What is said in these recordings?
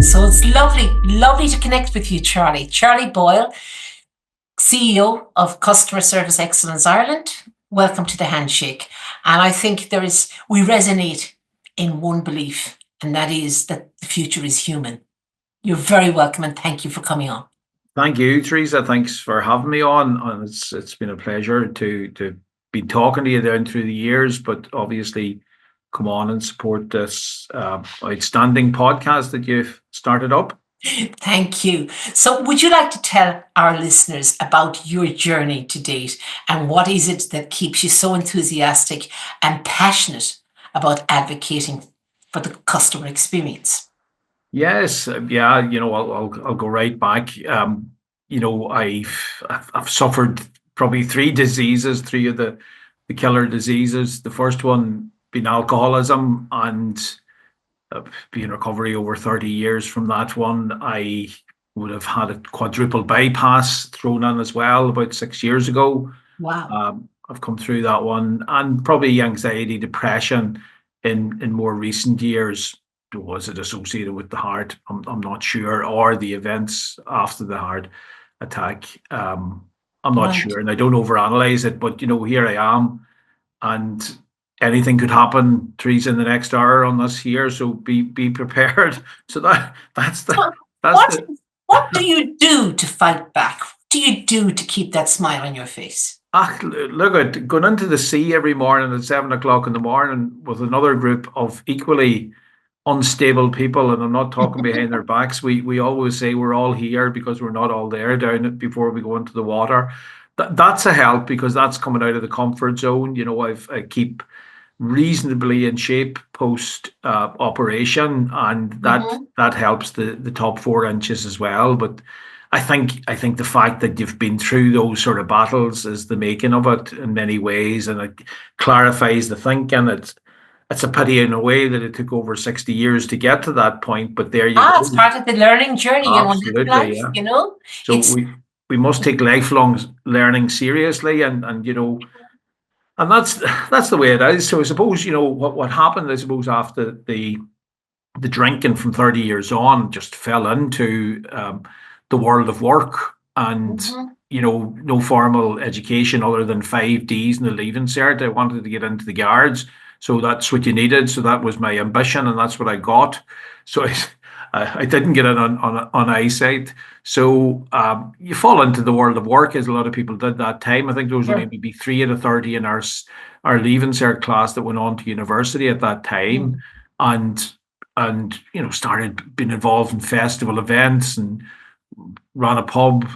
So it's lovely to connect with you, Charlie. Charlie Boyle, CEO of Customer Service Excellence Ireland. Welcome to the Handshake. And I think we resonate in one belief, and that is that the future is human. You're very welcome, and thank you for coming on. Thank you, Teresa. Thanks for having me on. And it's been a pleasure to be talking to you down through the years, but obviously come on and support this outstanding podcast that you've started up. Thank you. So would you like to tell our listeners about your journey to date, and what is it that keeps you so enthusiastic and passionate about advocating for the customer experience? Yes, yeah, I'll go right back. I've suffered probably three of the killer diseases. The first one being alcoholism, and been in recovery over 30 years from that one. I would have had a quadruple bypass thrown in as well about 6 years ago. Wow. I've come through that one, and probably anxiety, depression in more recent years. Was it associated with the heart? I'm not sure, or the events after the heart attack. I'm not sure, and I don't overanalyze it, but here I am, and anything could happen, Teresa, in the next hour on this here. So be prepared. So what do you do to fight back? What do you do to keep that smile on your face? Look at going into the sea every morning at 7 o'clock in the morning with another group of equally unstable people, and I'm not talking behind their backs. We always say we're all here because we're not all there down it before we go into the water. That's a help, because that's coming out of the comfort zone. I keep reasonably in shape post operation, and that helps the top 4 inches as well. But I think the fact that you've been through those sort of battles is the making of it in many ways, and it clarifies the thinking. It's a pity in a way that it took over 60 years to get to that point, but there you go. It's part of the learning journey. Absolutely, life, yeah. So we must take lifelong learning seriously, and that's the way it is. So I suppose what happened, I suppose, after the drinking from 30 years on, just fell into the world of work, and no formal education other than 5 Ds in the leaving cert. I wanted to get into the Guards. So that's what you needed. So that was my ambition, and that's what I got. So I didn't get it on eyesight. So you fall into the world of work, as a lot of people did that time. I think there was only maybe 3 out of 30 in our leaving cert class that went on to university at that time, and started being involved in festival events, and ran a pub,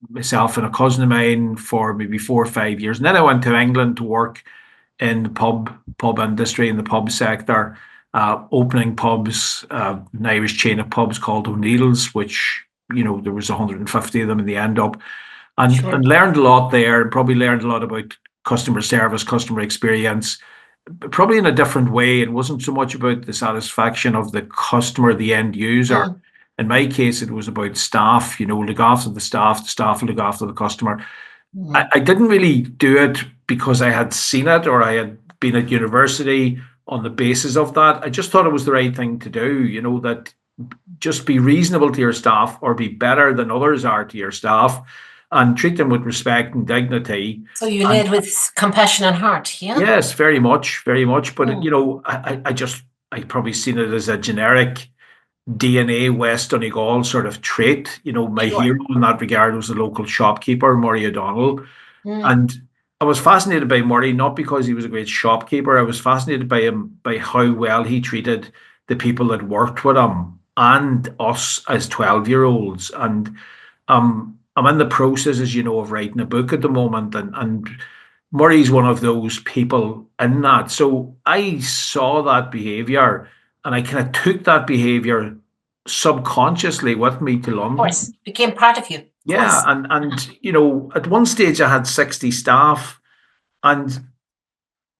myself and a cousin of mine, for maybe 4 or 5 years. And then I went to England to work in the pub industry, in the pub sector, opening pubs, an Irish chain of pubs called O'Neill's, which there was 150 of them in the end up, and learned a lot there, and probably learned a lot about customer service, customer experience, probably in a different way. It wasn't so much about the satisfaction of the customer, the end user. In my case, it was about staff. Look after the staff look after the customer. I didn't really do it because I had seen it, or I had been at university on the basis of that. I just thought it was the right thing to do, that just be reasonable to your staff, or be better than others are to your staff, and treat them with respect and dignity. So you led with compassion and heart, yeah? Yes, very much. But, I probably seen it as a generic DNA West Donegal sort of trait. My hero in that regard was the local shopkeeper, Murray O'Donnell. And I was fascinated by Murray, not because he was a great shopkeeper. I was fascinated by him, by how well he treated the people that worked with him and us as 12-year-olds. And I'm in the process, as you know, of writing a book at the moment, and Murray's one of those people in that. So I saw that behaviour, and I kind of took that behaviour subconsciously with me to London. Of course, it became part of you. Yeah, and at one stage I had 60 staff, and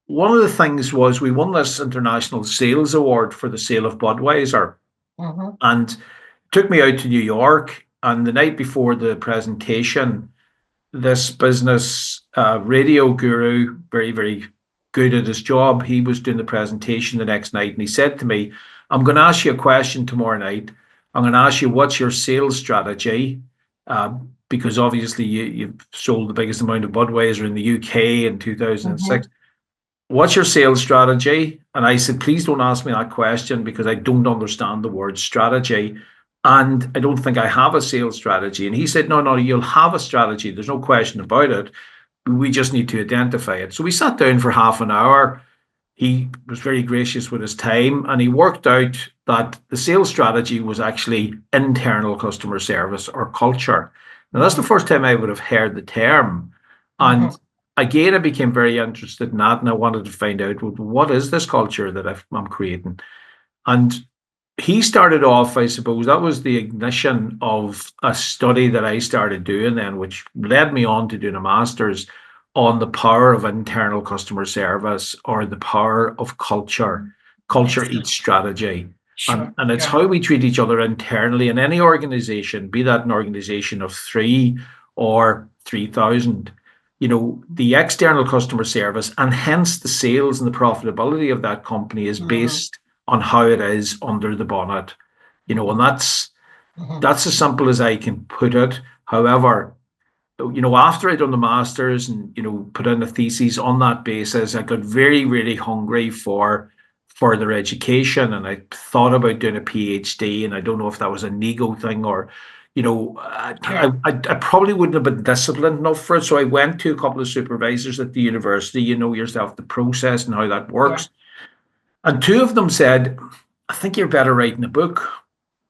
one of the things was we won this international sales award for the sale of Budweiser, and took me out to New York. And the night before the presentation, this business radio guru, very, very good at his job, he was doing the presentation the next night, and he said to me, "I'm going to ask you a question tomorrow night, I'm going to ask you, what's your sales strategy? Because obviously you've sold the biggest amount of Budweiser in the UK in 2006. What's your sales strategy? And I said, please don't ask me that question because I don't understand the word strategy. And I don't think I have a sales strategy. And he said, no, you'll have a strategy. There's no question about it. We just need to identify it. So we sat down for half an hour. He was very gracious with his time, and he worked out that the sales strategy was actually internal customer service or culture. Now, that's the first time I would have heard the term. And again, I became very interested in that, and I wanted to find out, what is this culture that I'm creating? And he started off, I suppose, that was the ignition of a study that I started doing then, which led me on to doing a master's on the power of internal customer service, or the power of culture. Culture eats strategy. Sure. And it's how we treat each other internally in any organization, be that an organization of 3 or 3,000. The external customer service, and hence the sales and the profitability of that company, is based on how it is under the bonnet. And that's as simple as I can put it. However, after I'd done the master's and, put in a thesis on that basis, I got very, really hungry for further education, and I thought about doing a PhD, and I don't know if that was an ego thing or, I probably wouldn't have been disciplined enough for it. So I went to a couple of supervisors at the university, yourself, the process and how that works. Yeah. And 2 of them said, I think you're better writing a book.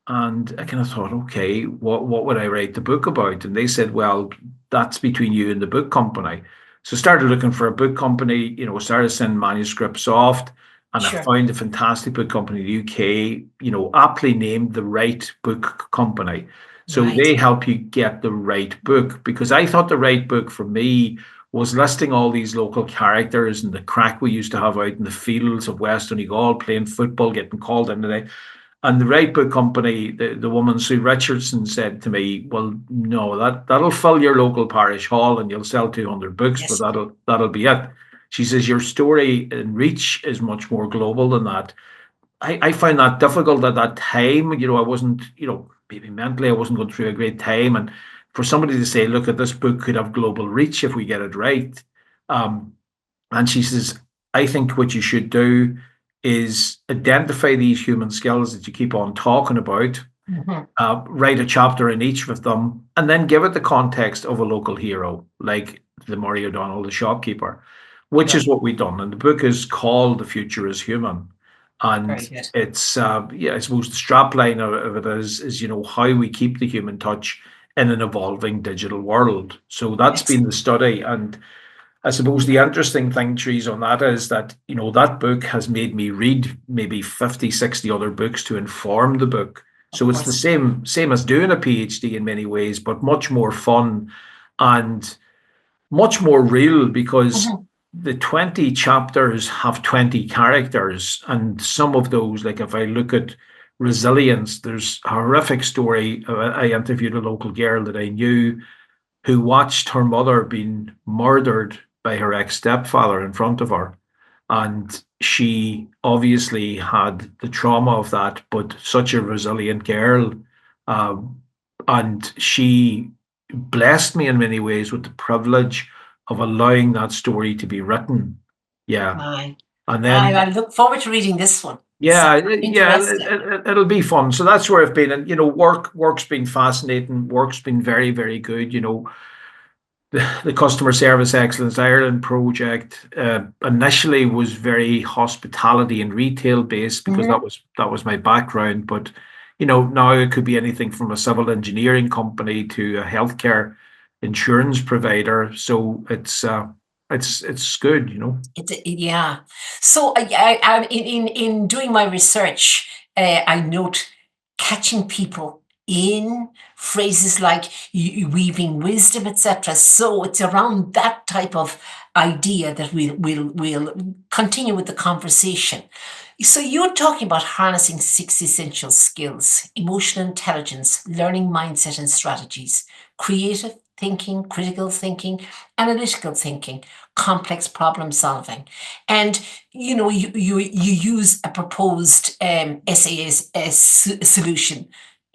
And I kind of thought, okay, what would I write the book about? And they said, well, that's between you and the book company. So I started looking for a book company, started sending manuscripts off. And I found a fantastic book company in the UK, aptly named The Right Book Company. So they help you get the right book, because I thought the right book for me was listing all these local characters and the crack we used to have out in the fields of West Donegal, playing football, getting called in today. And the Right Book Company, the woman, Sue Richardson, said to me, well, no, that'll fill your local parish hall and you'll sell 200 books, but that'll be it. She says, your story and reach is much more global than that. I find that difficult at that time. I wasn't, maybe mentally I wasn't going through a great time. And for somebody to say, look, this book could have global reach if we get it right. And she says, I think what you should do is identify these human skills that you keep on talking about, write a chapter in each of them, and then give it the context of a local hero, like the Murray O'Donnell, the shopkeeper, which is what we've done. And the book is called The Future is Human. And it's, I suppose the strapline of it is, how we keep the human touch in an evolving digital world. So that's been the study. And I suppose the interesting thing, Teresa, on that is that, that book has made me read maybe 50, 60 other books to inform the book. So it's the same as doing a PhD in many ways, but much more fun and much more real, because the 20 chapters have 20 characters. And some of those, like if I look at resilience, there's a horrific story. I interviewed a local girl that I knew who watched her mother being murdered by her ex-stepfather in front of her. And she obviously had the trauma of that, but such a resilient girl. And she blessed me in many ways with the privilege of allowing that story to be written. Yeah. And then I look forward to reading this one. Yeah, it'll be fun. So that's where I've been. And, work's been fascinating. Work's been very, very good. The Customer Service Excellence Ireland project initially was very hospitality and retail based, because that was my background. But now it could be anything from a civil engineering company to a healthcare insurance provider. So it's good. Yeah. So I in doing my research, I note catching people in phrases like weaving wisdom, etc. So it's around that type of idea that we'll continue with the conversation. So you're talking about harnessing 6 essential skills: emotional intelligence, learning mindset and strategies, creative thinking, critical thinking, analytical thinking, complex problem solving. And you use a proposed SAS solution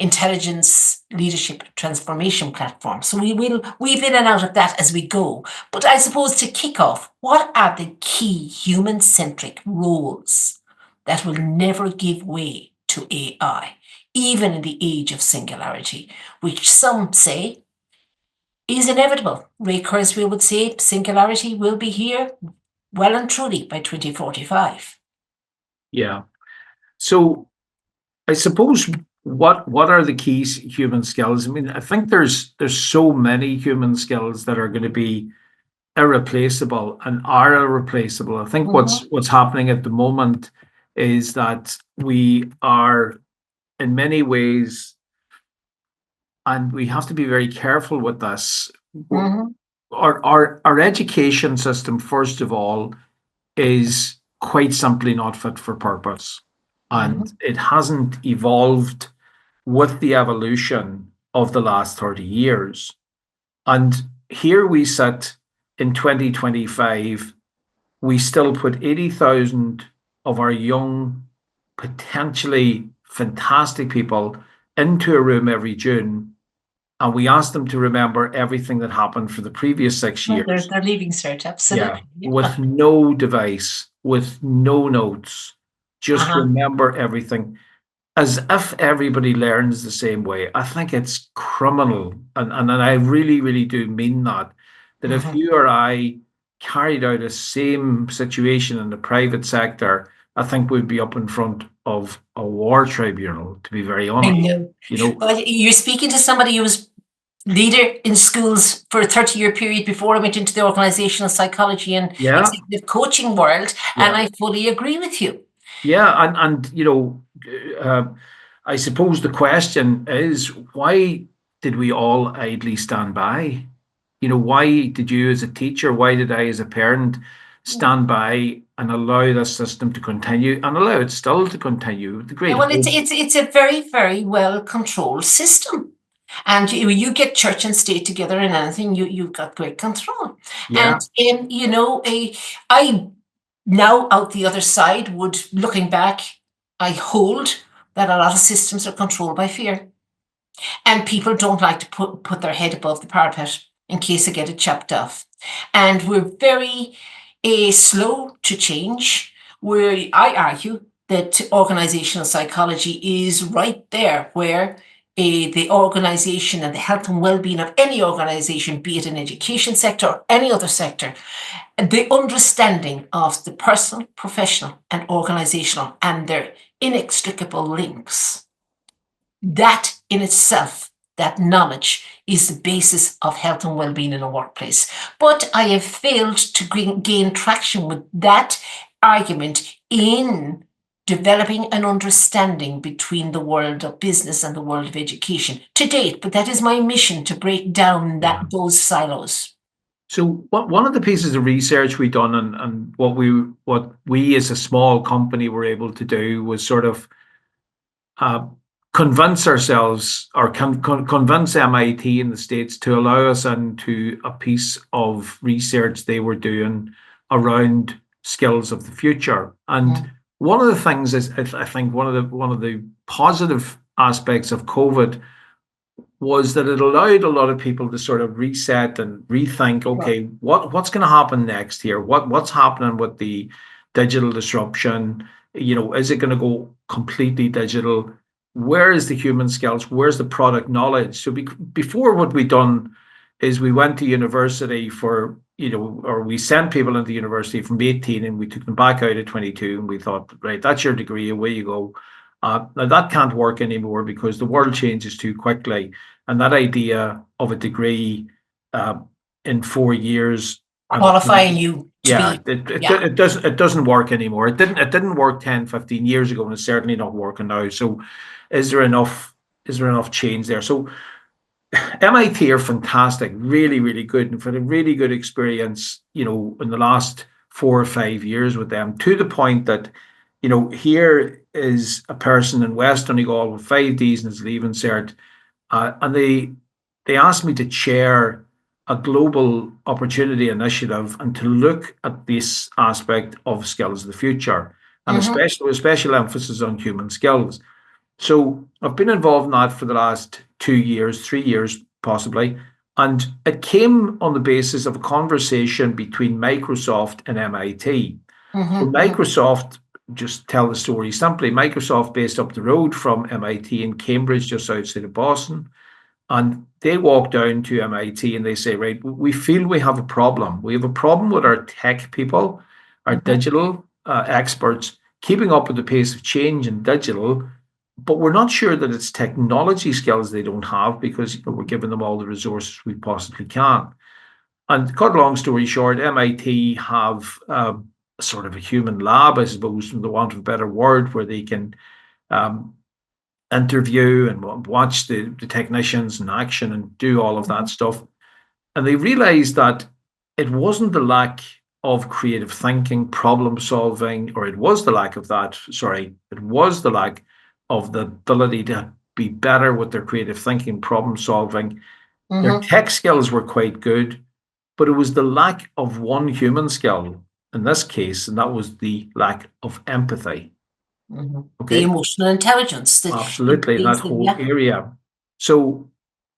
intelligence leadership transformation platform. So we will weave in and out of that as we go. But I suppose to kick off, what are the key human-centric roles that will never give way to AI, even in the age of singularity, which some say is inevitable? Ray Kurzweil would say singularity will be here well and truly by 2045. Yeah. So I suppose what are the key human skills? I mean, I think there's so many human skills that are going to be irreplaceable and are irreplaceable. I think what's happening at the moment is that we are in many ways, and we have to be very careful with this. Our education system, first of all, is quite simply not fit for purpose. And it hasn't evolved with the evolution of the last 30 years. And here we sit in 2025, we still put 80,000 of our young, potentially fantastic people into a room every June, and we ask them to remember everything that happened for the previous 6 years. They're leaving cert, absolutely. Yeah, with no device, with no notes, just remember everything, as if everybody learns the same way. I think it's criminal, and I really, really do mean that if you or I carried out a same situation in the private sector, I think we'd be up in front of a war tribunal, to be very honest. I know. Well, you're speaking to somebody who was leader in schools for a 30-year period before I went into the organizational psychology and executive coaching world, and I fully agree with you. Yeah, and I suppose the question is, why did we all idly stand by? Why did you as a teacher, why did I as a parent stand by and allow this system to continue and allow it still to continue? Well, it's a very, very well controlled system. And you get church and state together and anything, you've got great control. Yeah. And I now out the other side looking back, I hold that a lot of systems are controlled by fear. And people don't like to put their head above the parapet in case they get it chopped off. And we're very slow to change. I argue that organizational psychology is right there where the organization and the health and well-being of any organization, be it an education sector or any other sector, the understanding of the personal, professional, and organizational and their inextricable links, that in itself, that knowledge is the basis of health and well-being in a workplace. But I have failed to gain traction with that argument in developing an understanding between the world of business and the world of education to date. But that is my mission, to break down those silos. So one of the pieces of research we done and what we as a small company were able to do was sort of convince ourselves or convince MIT in the States to allow us into a piece of research they were doing around skills of the future. And one of the things is, I think one of the positive aspects of COVID was that it allowed a lot of people to sort of reset and rethink, okay, what's going to happen next here? What's happening with the digital disruption? Is it going to go completely digital? Where is the human skills? Where's the product knowledge? So before, what we done is we went to university for, or we sent people into university from 18 and we took them back out at 22 and we thought, right, that's your degree, away you go. Now that can't work anymore because the world changes too quickly. And that idea of a degree in 4 years qualifying you it doesn't work anymore. It didn't work 10, 15 years ago, and it's certainly not working now. So is there enough change there? So MIT are fantastic, really, really good, and for a really good experience, in the last 4 or 5 years with them, to the point that, here is a person in West Donegal with 5 Ds and his leaving cert, and they asked me to chair a global opportunity initiative and to look at this aspect of skills of the future, and especially with special emphasis on human skills. So I've been involved in that for the last 2 years, 3 years possibly. And it came on the basis of a conversation between Microsoft and MIT. So Microsoft, just tell the story simply, Microsoft based up the road from MIT in Cambridge, just outside of Boston. And they walk down to MIT and they say, right, we feel we have a problem. We have a problem with our tech people, our digital experts, keeping up with the pace of change in digital, but we're not sure that it's technology skills they don't have because we're giving them all the resources we possibly can. And cut a long story short, MIT have sort of a human lab, I suppose, from the want of a better word, where they can interview and watch the technicians in action and do all of that stuff. And they realized that it wasn't the lack of creative thinking, problem solving, or it was the lack of that. Sorry, it was the lack of the ability to be better with their creative thinking, problem solving. Their tech skills were quite good, but it was the lack of one human skill in this case, and that was the lack of empathy. The emotional intelligence. Absolutely, that whole area. So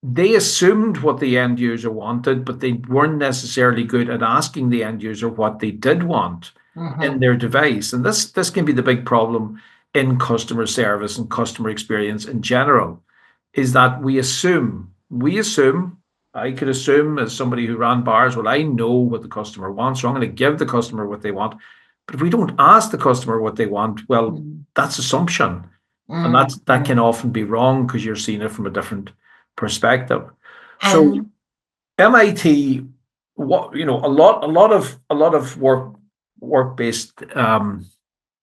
they assumed what the end user wanted, but they weren't necessarily good at asking the end user what they did want in their device. And this can be the big problem in customer service and customer experience in general, is that we assume, I could assume as somebody who ran bars, well, I know what the customer wants, so I'm going to give the customer what they want. But if we don't ask the customer what they want, well, that's assumption. And that can often be wrong because you're seeing it from a different perspective. So MIT, a lot of work-based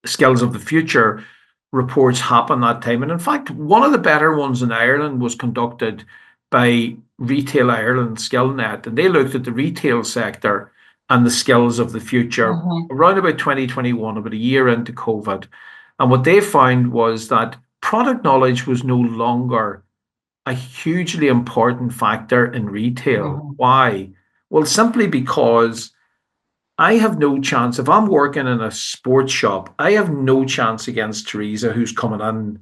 skills of the future reports happen that time. And in fact, one of the better ones in Ireland was conducted by Retail Ireland SkillNet, and they looked at the retail sector and the skills of the future around about 2021, about a year into COVID. And what they found was that product knowledge was no longer a hugely important factor in retail. Why? Well, simply because I have no chance, if I'm working in a sports shop, I have no chance against Teresa who's coming in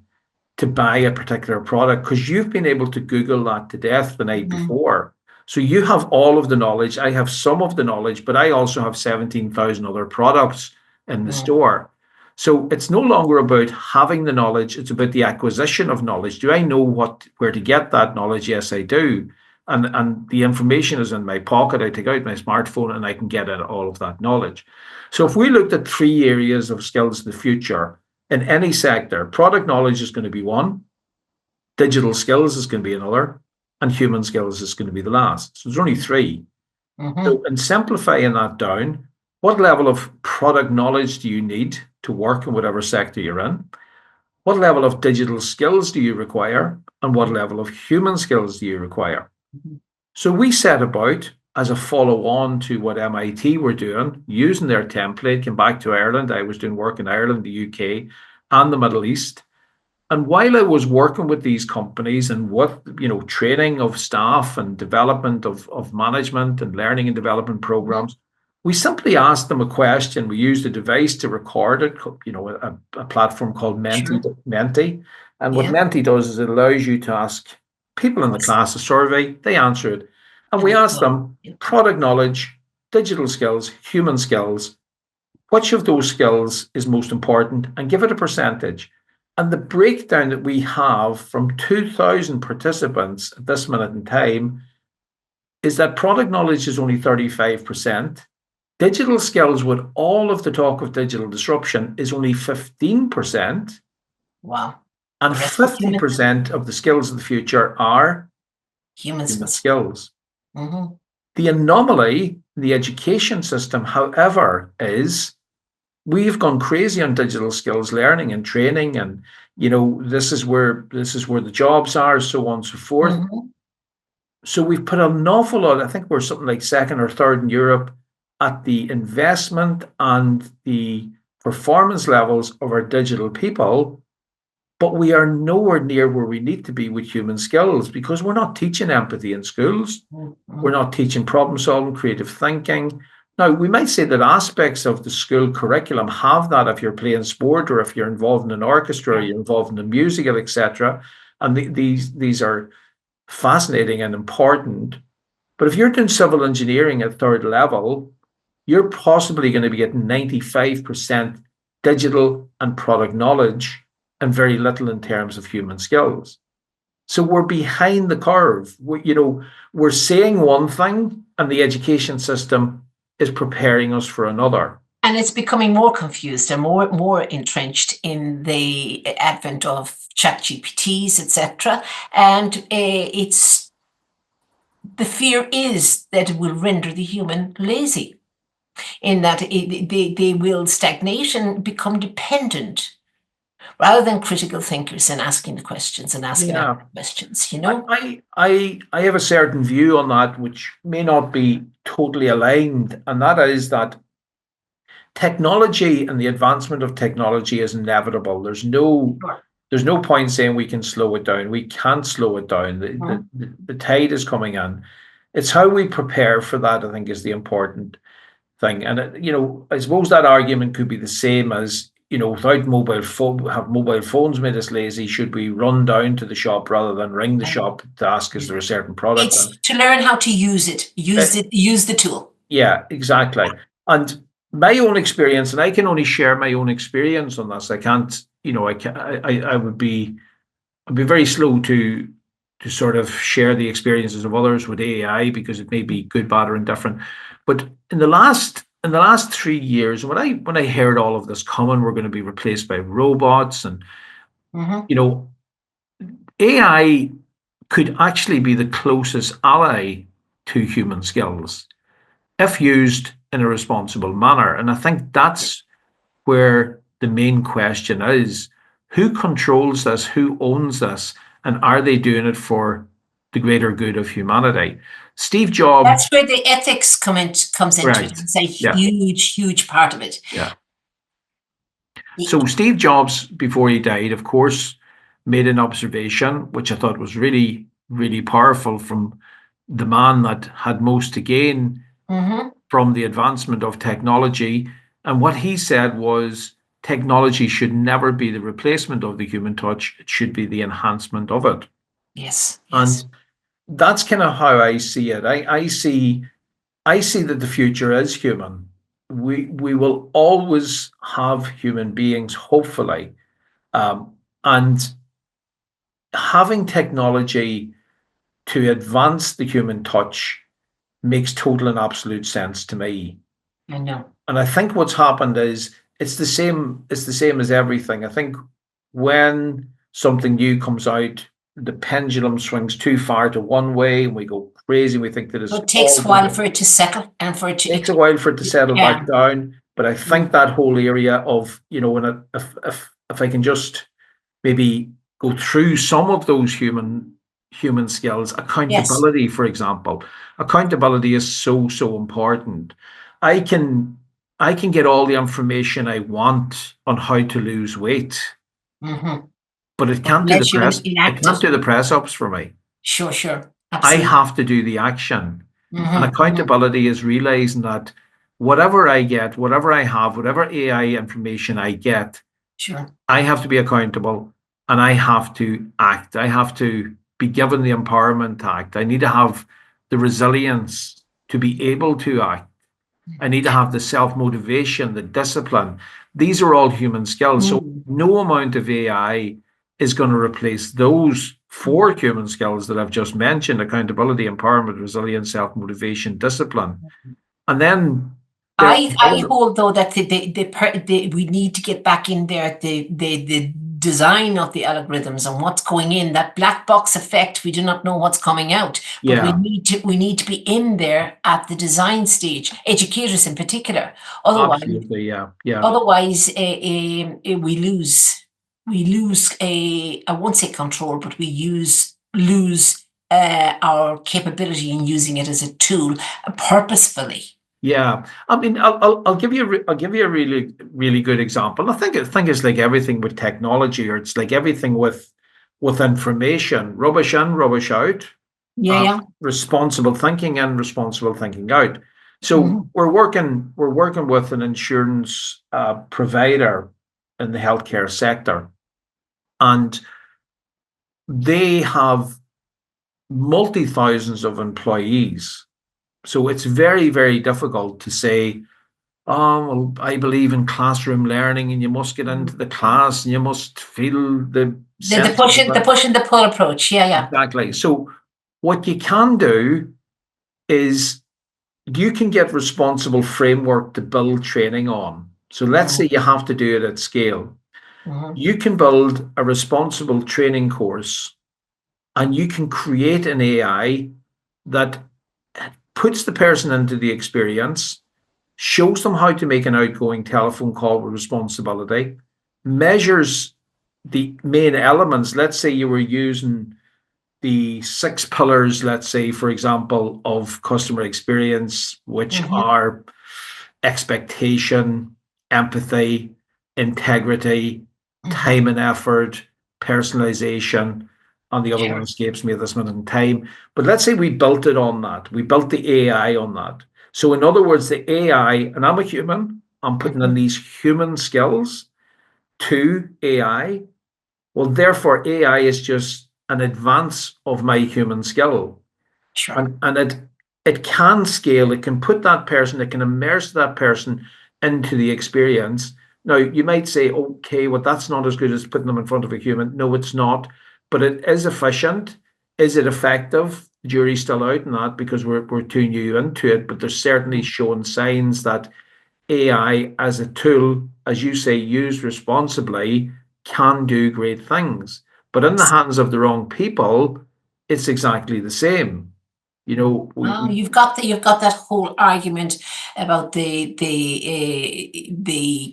to buy a particular product because you've been able to Google that to death the night before. So you have all of the knowledge. I have some of the knowledge, but I also have 17,000 other products in the store. So it's no longer about having the knowledge. It's about the acquisition of knowledge. Do I know where to get that knowledge? Yes, I do. And the information is in my pocket. I take out my smartphone and I can get at all of that knowledge. So if we looked at 3 areas of skills in the future in any sector, product knowledge is going to be one, digital skills is going to be another, and human skills is going to be the last. So there's only 3. So in simplifying that down, what level of product knowledge do you need to work in whatever sector you're in? What level of digital skills do you require? And what level of human skills do you require? So we set about, as a follow-on to what MIT were doing, using their template, came back to Ireland. I was doing work in Ireland, the UK, and the Middle East. And while I was working with these companies and what, training of staff and development of management and learning and development programs, we simply asked them a question. We used a device to record it, a platform called Menti. And what Menti does is it allows you to ask people in the class a survey, they answer it. And we asked them product knowledge, digital skills, human skills, which of those skills is most important, and give it a percentage. And the breakdown that we have from 2,000 participants at this minute in time is that product knowledge is only 35%. Digital skills, with all of the talk of digital disruption, is only 15%. Wow. And 50% of the skills of the future are human skills. The anomaly in the education system, however, is we've gone crazy on digital skills learning and training, and this is where the jobs are, so on and so forth. So we've put an awful lot. I think we're something like second or third in Europe at the investment and the performance levels of our digital people, but we are nowhere near where we need to be with human skills because we're not teaching empathy in schools. We're not teaching problem solving, creative thinking. Now, we might say that aspects of the school curriculum have that if you're playing sport or if you're involved in an orchestra or you're involved in a musical, etc. And these are fascinating and important. But if you're doing civil engineering at third level, you're possibly going to be getting 95% digital and product knowledge and very little in terms of human skills. So we're behind the curve. We're saying one thing and the education system is preparing us for another. And it's becoming more confused and more entrenched in the advent of ChatGPTs, etc. And it's the fear is that it will render the human lazy, in that they will stagnate and become dependent rather than critical thinkers and asking the questions and asking questions, I have a certain view on that, which may not be totally aligned, and that is that technology and the advancement of technology is inevitable. There's no point saying we can slow it down. We can't slow it down. The tide is coming in. It's how we prepare for that, I think, is the important thing. And I suppose that argument could be the same as, without have mobile phones made us lazy? Should we run down to the shop rather than ring the shop to ask, is there a certain product? It's to learn how to use it, use the tool. Yeah, exactly. And my own experience, and I can only share my own experience on this. I can't, I would be very slow to sort of share the experiences of others with AI because it may be good, bad, or indifferent. But in the last 3 years, when I heard all of this coming, we're going to be replaced by robots, and AI could actually be the closest ally to human skills if used in a responsible manner. And I think that's where the main question is: who controls this? Who owns this? And are they doing it for the greater good of humanity? Steve Jobs. That's where the ethics comes into it. It's a huge part of it. Yeah. So Steve Jobs, before he died, of course, made an observation, which I thought was really, really powerful, from the man that had most to gain from the advancement of technology. And what he said was, technology should never be the replacement of the human touch. It should be the enhancement of it. Yes. And that's kind of how I see it. I see that the future is human. We will always have human beings, hopefully. And having technology to advance the human touch makes total and absolute sense to me. I know. And I think what's happened is it's the same as everything. I think when something new comes out, the pendulum swings too far to one way and we go crazy. We think that it takes a while for it to settle and for it to... It takes a while for it to settle back down. But I think that whole area of, if I can just maybe go through some of those human skills, accountability, for example. Accountability is so important. I can get all the information I want on how to lose weight, but it can't do the press ups for me. Sure. Absolutely. I have to do the action. And accountability is realizing that whatever I get, whatever I have, whatever AI information I get, I have to be accountable and I have to act. I have to be given the empowerment to act. I need to have the resilience to be able to act. I need to have the self-motivation, the discipline. These are all human skills. So no amount of AI is going to replace those 4 human skills that I've just mentioned: accountability, empowerment, resilience, self-motivation, discipline. And then I hold, though, that we need to get back in there at the design of the algorithms and what's going in. That black box effect, we do not know what's coming out. But we need to be in there at the design stage, educators in particular. Otherwise, absolutely, Otherwise, we lose I won't say control, but we lose our capability in using it as a tool purposefully. Yeah, I mean, I'll give you a really, really good example. I think it's like everything with technology, or it's like everything with information: rubbish in, rubbish out. Yeah. Responsible thinking in, responsible thinking out. So we're working with an insurance provider in the healthcare sector, and they have multi-thousands of employees. So it's very, very difficult to say, oh, well, I believe in classroom learning and you must get into the class and you must feel the push and the pull approach. Yeah. Exactly. So what you can do is you can get responsible framework to build training on. So let's say you have to do it at scale. You can build a responsible training course and you can create an AI that puts the person into the experience, shows them how to make an outgoing telephone call with responsibility, measures the main elements. Let's say you were using the 6 pillars, let's say, for example, of customer experience, which are expectation, empathy, integrity, time and effort, personalization, and the other one escapes me at this minute in time. But let's say we built it on that. We built the AI on that. So in other words, the AI, and I'm a human, I'm putting in these human skills to AI. Well, therefore, AI is just an advance of my human skill. Sure. And it can scale, it can put that person, it can immerse that person into the experience. Now, you might say, okay, well, that's not as good as putting them in front of a human. No, it's not. But it is efficient. Is it effective? The jury's still out on that because we're too new into it. But there's certainly showing signs that AI as a tool, as you say, used responsibly, can do great things. But in the hands of the wrong people, it's exactly the same. You know, you've got that whole argument about the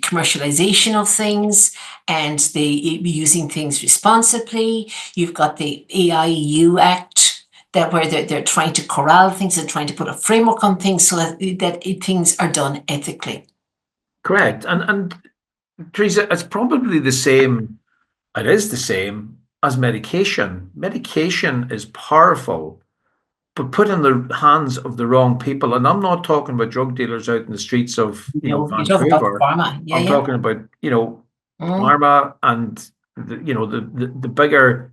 commercialization of things and the using things responsibly. You've got the AIU Act that where they're trying to corral things and trying to put a framework on things so that things are done ethically. Correct. And Teresa, it's probably the same. It is the same as medication. Medication is powerful, but put in the hands of the wrong people. And I'm not talking about drug dealers out in the streets of You're talking about Vancouver. pharma. I'm talking about pharma and the bigger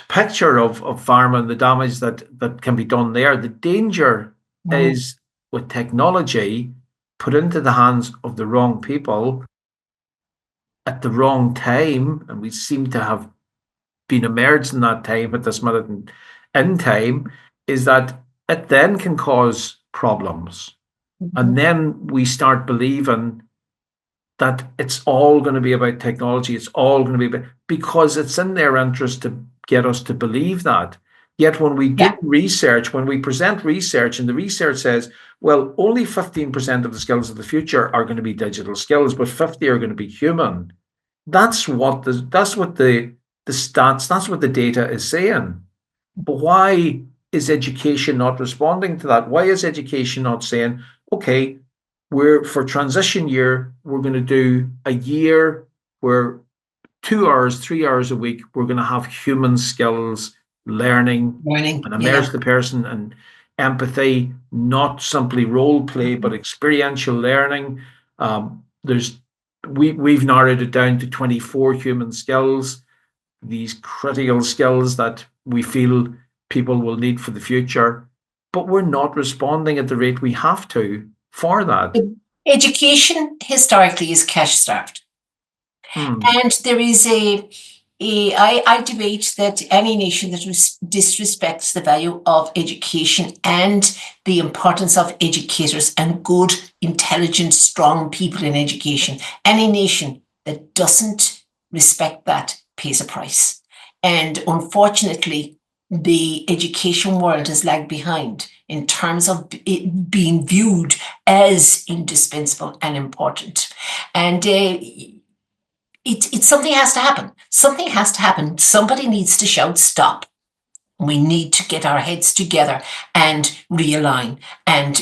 picture of pharma and the damage that can be done there. The danger is with technology put into the hands of the wrong people at the wrong time, and we seem to have been emerged in that time at this minute in time, is that it then can cause problems. And then we start believing that it's all going to be about technology. It's all going to be about, because it's in their interest to get us to believe that. Yet when we do research, when we present research and the research says, well, only 15% of the skills of the future are going to be digital skills, but 50 are going to be human. That's what the stats, that's what the data is saying. But why is education not responding to that? Why is education not saying, okay, for transition year, we're going to do a year where 2 hours, 3 hours a week, we're going to have human skills learning and immerse the person in empathy, not simply role play, but experiential learning. We've narrowed it down to 24 human skills, these critical skills that we feel people will need for the future, but we're not responding at the rate we have to for that. Education historically is cash starved. And there is I debate that any nation that disrespects the value of education and the importance of educators and good, intelligent, strong people in education, any nation that doesn't respect that pays a price. And unfortunately, the education world has lagged behind in terms of it being viewed as indispensable and important. And something has to happen. Something has to happen. Somebody needs to shout stop. We need to get our heads together and realign and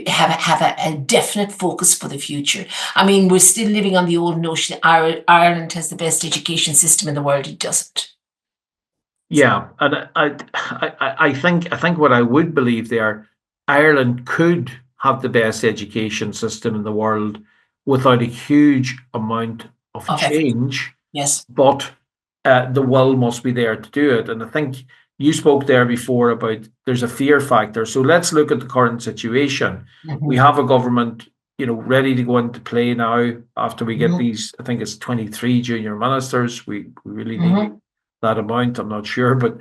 have a definite focus for the future. I mean, we're still living on the old notion that Ireland has the best education system in the world. It doesn't. Yeah, and I think what I would believe there, Ireland could have the best education system in the world without a huge amount of Of effort. change, Yes. but the will must be there to do it. And I think you spoke there before about there's a fear factor. So let's look at the current situation. We Mm-hmm. have a government, ready to go into play now after we get Mm-hmm. these, I think it's 23 junior ministers. We really need Mm-hmm. that amount, I'm not sure, but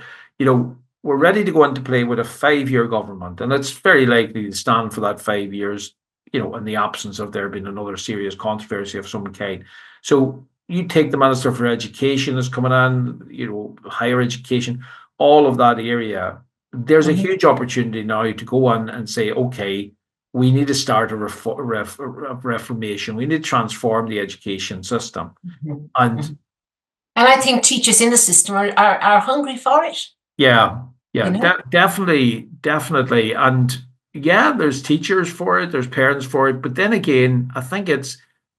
we're ready to go into play with a 5-year government, and it's very likely to stand for that 5 years, in the absence of there being another serious controversy of some kind. So you take the Minister for Education that's coming on, higher education, all of that area. There's a Mm-hmm. huge opportunity now to go on and say, okay, we need to start a reformation. We need to transform the education system. Mm-hmm. And And I think teachers in the system are hungry for it. yeah, You yeah, know, definitely. And yeah, there's teachers for it, there's parents for it. But then again, I think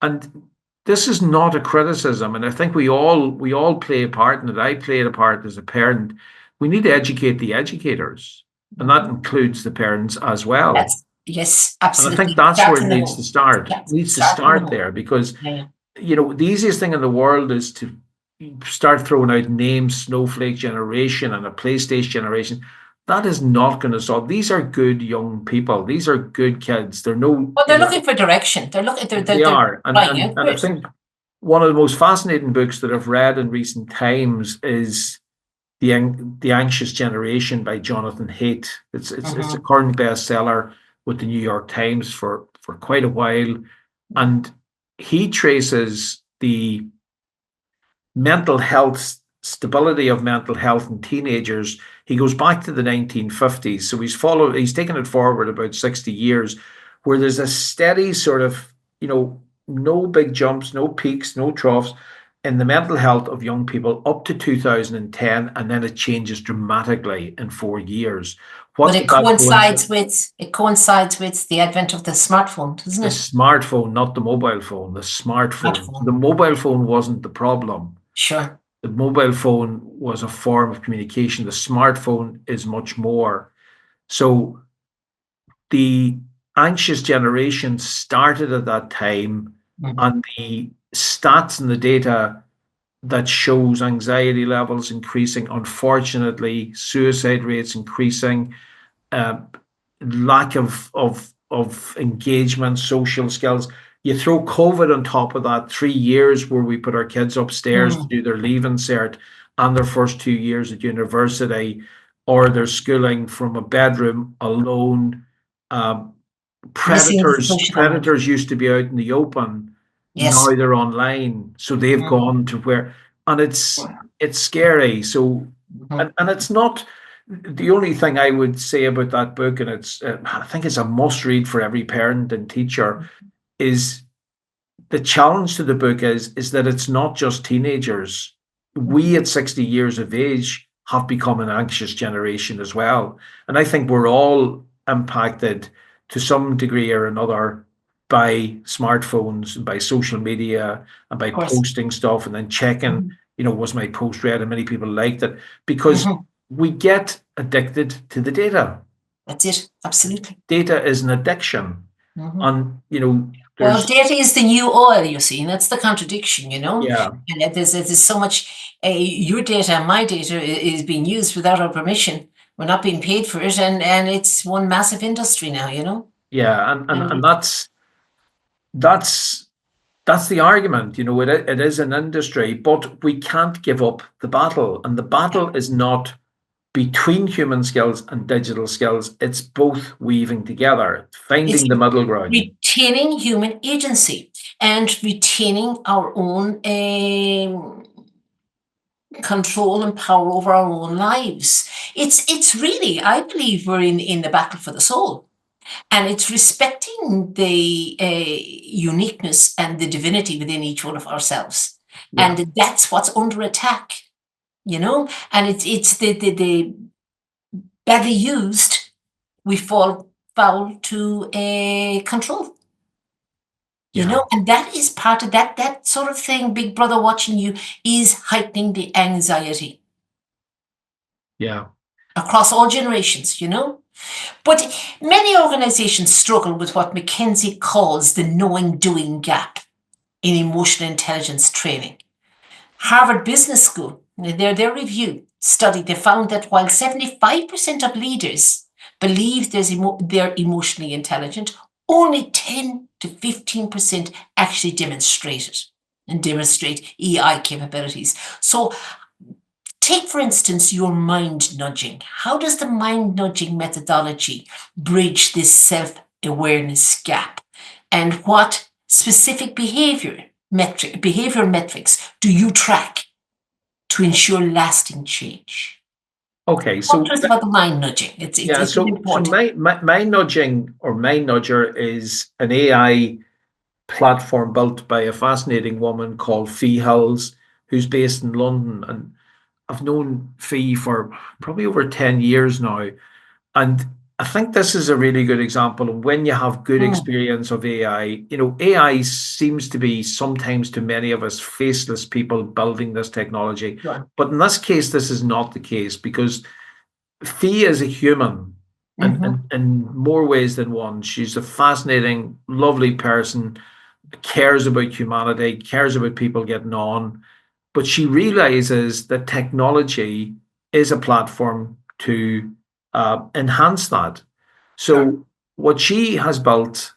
and this is not a criticism. And I think we all play a part in it. I played a part as a parent. We need to educate the educators, and that includes the parents as well. that's yes, And I think absolutely. that's where Start it in the needs to home. start. It Yeah, needs to start in the start home. there because Yeah. the easiest thing in the world is to start throwing out names, snowflake generation and a PlayStation generation. That is not going to solve. These are good young people. These are good kids. They're no, Well, they're looking for direction. They're looking. they They're are. And, crying and, out for and I it. think one of the most fascinating books that I've read in recent times is the Anxious Generation by Jonathan Haidt. It's a Mm-hmm. current bestseller with the New York Times for quite a while, and he traces the mental health stability of mental health in teenagers. He goes back to the 1950s, so he's taken it forward about 60 years, where there's a steady sort of no big jumps, no peaks, no troughs in the mental health of young people up to 2010, and then it changes dramatically in 4 years. But What did that coincide? it coincides with the advent of the smartphone, doesn't The it? smartphone, not the mobile phone, the smartphone. The Smartphone. mobile phone wasn't the problem. Sure. The mobile phone was a form of communication. The smartphone is much more. So the anxious generation started at that time, Mm-hmm. and the stats and the data that shows anxiety levels increasing, unfortunately, suicide rates increasing, uh, lack of engagement, social skills. You throw COVID on top of that, 3 years where we put our kids upstairs to Mm. do their leaving cert and their first 2 years at university, or their schooling from a bedroom alone. Um, Missing the predators social element. predators used to be out in the open. Now Yes. they're online, so they've Mm. gone to where, and it's scary. So, Mm-hmm. and it's not the only thing I would say about that book, and I think it's a must read for every parent and teacher, is the challenge to the book is that it's not just teenagers. We at 60 years of age have become an anxious generation as well. And I think we're all impacted to some degree or another by smartphones and by social media and by Of course. posting stuff and then checking, Mm-hmm. was my post read, and many people liked it because Mm-hmm. we get addicted to the data. That's it. Absolutely. Data is an addiction. Mm-hmm. And, Well, there's, data is the new oil, you see, and that's the contradiction, yeah, And there's so much, your data and my data is being used without our permission. We're not being paid for it, and it's one massive industry now. yeah. And And that's the argument. It is an industry, but we can't give up the battle. And the battle is not between human skills and digital skills. It's both weaving together, it's finding the middle ground. retaining human agency and retaining our own control and power over our own lives. It's really, I believe, we're in the battle for the soul. And it's respecting the uniqueness and the divinity within each one of ourselves. Yeah, And that's what's under attack. And it's the badly used, we fall foul to control. yeah, And that is part of that sort of thing. Big Brother watching you is heightening the anxiety. Yeah. Across all generations, But many organizations struggle with what McKinsey calls the knowing-doing gap in emotional intelligence training. Harvard Business School, their review study, they found that while 75% of leaders believe they're emotionally intelligent, only 10 to 15% actually demonstrate it and demonstrate EI capabilities. So take, for instance, your mind nudging. How does the mind nudging methodology bridge this self-awareness gap? And what specific behavioral metrics do you track to ensure lasting change? Okay, Talk so to us about the mind nudging. It's important. mind nudging or mind nudger is an AI platform built by a fascinating woman called Fee Hills, who's based in London. And I've known Fee for probably over 10 years now. And I think this is a really good example of when you have good experience of AI. AI seems to be sometimes to many of us faceless people building this technology. Sure. But in this case, this is not the case because Fee is a human in more ways than one. She's a fascinating, lovely person, cares about humanity, cares about people getting on, but she realizes that technology is a platform to enhance that. So what she has built,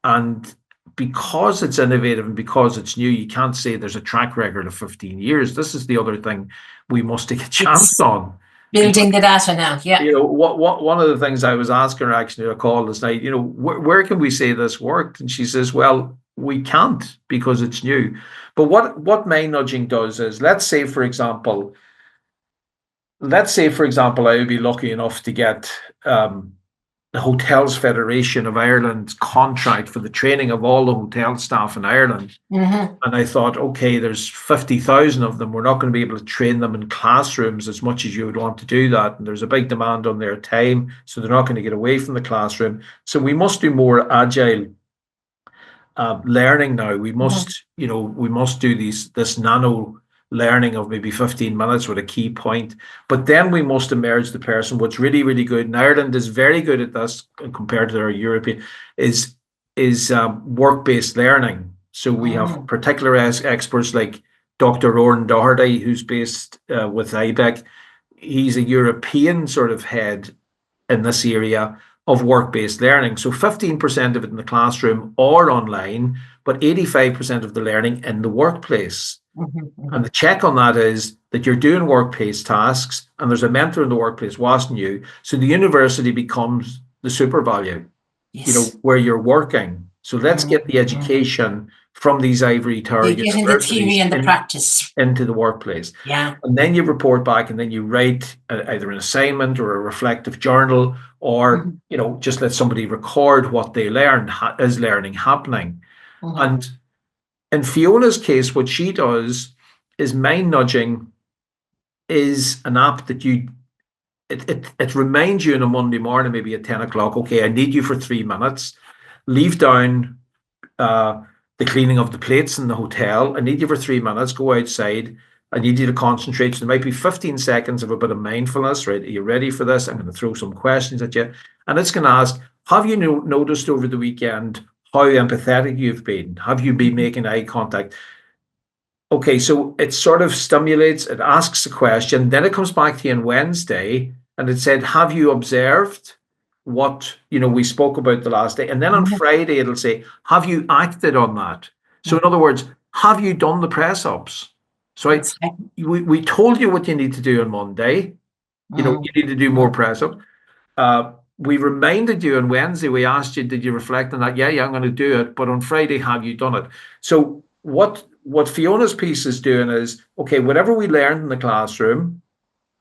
and because it's innovative and because it's new, you can't say there's a track record of 15 years. This is the other thing we must take a chance on. Building the data now, yeah. What one of the things I was asking her actually in a call this night, where can we say this worked? And she says, well, we can't because it's new. But what mind nudging does is, let's say, for example, I would be lucky enough to get the Hotels Federation of Ireland's contract for the training of all the hotel staff in Ireland. And I thought, okay, there's 50,000 of them. We're not going to be able to train them in classrooms as much as you would want to do that. And there's a big demand on their time. So they're not going to get away from the classroom. So we must do more agile learning now. We must, we must do this nano learning of maybe 15 minutes with a key point. But then we must emerge the person. What's really, really good, and Ireland is very good at this compared to our European, is work-based learning. So we have particular experts like Dr. Roran Doherty, who's based with IBEC. He's a European sort of head in this area of work-based learning. So 15% of it in the classroom or online, but 85% of the learning in the workplace. And the check on that is that you're doing workplace tasks and there's a mentor in the workplace watching you. So the university becomes the super value, where you're working. So let's get the education from these ivory tower universities the theory and the practice into the workplace. Yeah. And then you report back and then you write either an assignment or a reflective journal, or just let somebody record what they learned. Is learning happening? And in Fiona's case, what she does is mind nudging is an app that it reminds you on a Monday morning, maybe at 10 o'clock, okay, I need you for 3 minutes. Leave down the cleaning of the plates in the hotel. I need you for 3 minutes. Go outside. I need you to concentrate. So there might be 15 seconds of a bit of mindfulness, right? Are you ready for this? I'm going to throw some questions at you. And it's going to ask, have you noticed over the weekend how empathetic you've been? Have you been making eye contact? Okay, so it sort of stimulates, it asks a question, then it comes back to you on Wednesday and it said, have you observed what we spoke about the last day? And then on Friday it'll say, have you acted on that? So in other words, have you done the press ups? So we told you what you need to do on Monday. You need to do more press ups. We reminded you on Wednesday, we asked you, did you reflect on that? Yeah, I'm going to do it. But on Friday, have you done it? So what Fiona's piece is doing is, okay, whatever we learned in the classroom,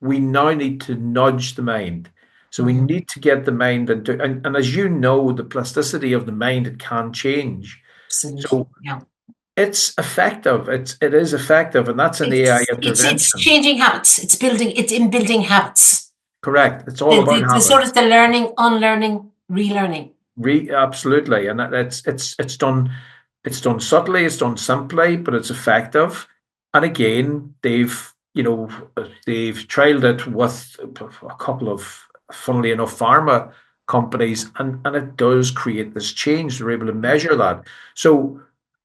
we now need to nudge the mind. So we need to get the mind into, and as you know, the plasticity of the mind, it can change. Absolutely. So it's effective. It is effective. And that's an AI intervention. It's changing habits. It's in building habits. Correct. It's all about habits. Sort of the learning, unlearning, relearning. Absolutely, and it's done. It's done subtly. It's done simply, but it's effective. And again, they've they've trialed it with a couple of, funnily enough, pharma companies, and it does create this change. They're able to measure that. So